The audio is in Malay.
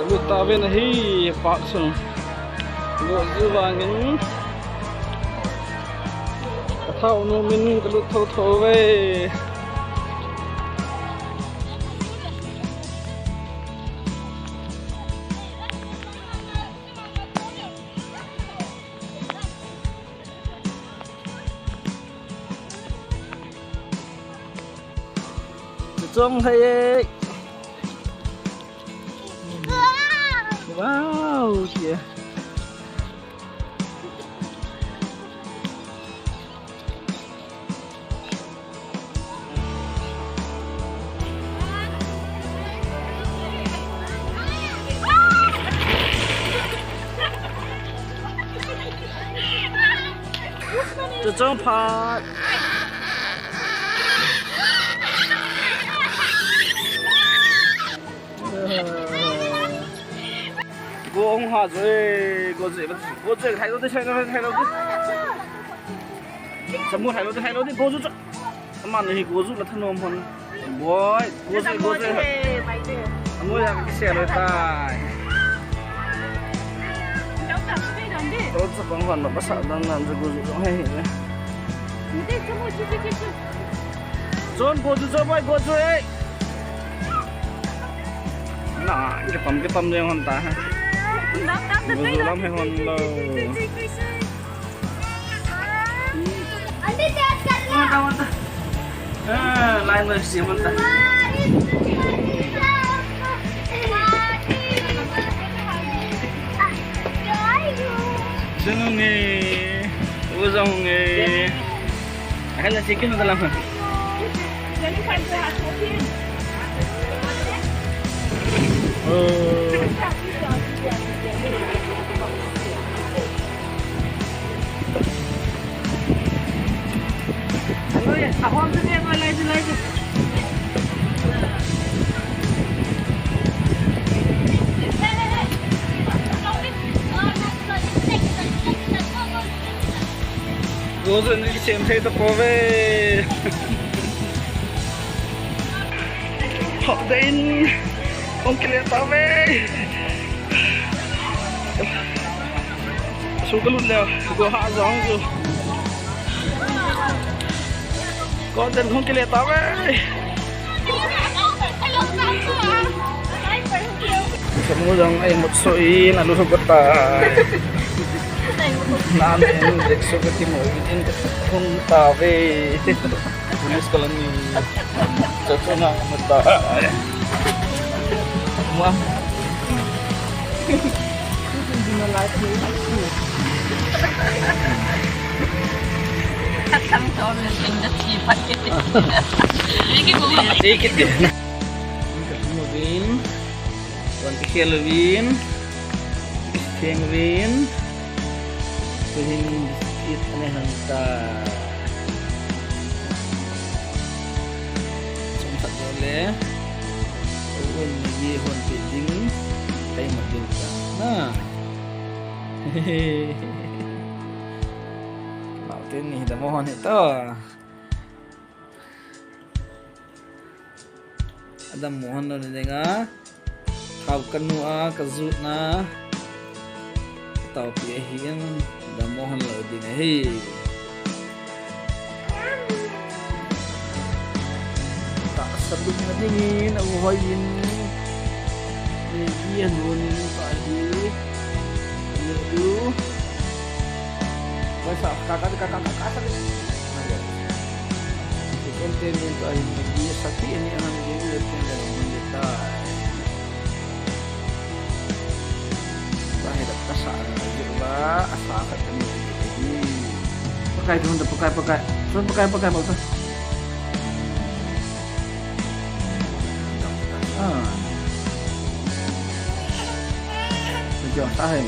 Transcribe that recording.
Lu tahu nih pak sun, gua jualin, tahu nomin kalau tahu weh. Trong thấy wow kìa trong part cô ông họ rồi cô chơi thái độ đi chơi nó thái độ đi sắm mua thái độ đi cô giúp mà này cô giúp là thân ôm hơn boy cô chơi mua ra cái xe rồi ta tôi sẽ còn phần mà bắt sợ đang làm cho cô giúp nó hay nhỉ John cô giúp cho boy cô chơi nah cái tầm này hoàn ta Gusto lang may Honda. Mata. Lain lah sih mata. Senang ni, usang ni. Ada sikit nak dalam. Ako ang sabi mo, light. Gozo ni siyempre ito po be. Hop din. Ang kilita be. Sugalun na. Sugaha ang zo. Con dân không cái lệ tao ấy semua dong một số in là luôn bất tài nam em được số cái tim mũi in không tao về police kalau ni cocok nak mata semua Sang tahun ini sifat kita. Sedikit deh. Ketemu Win, wanti Halloween, Win, Win sedikit aneh hantar. Sempat boleh. Win lagi wanti ding, kayak macam nah. Hehehe. Ini dah mohon itu ada mohon ni dengar kau kenua kazut na tau piahin dah mohon lo dinai tak sebut dingin aku hoyin ni dia dulu tadi itu Basta kakak asal konten itu ini sakti ini anak jadi lebih dalam mendekat bahaya kasar juga asal ketemu pakai tu untuk pakai bagus sejauh tahun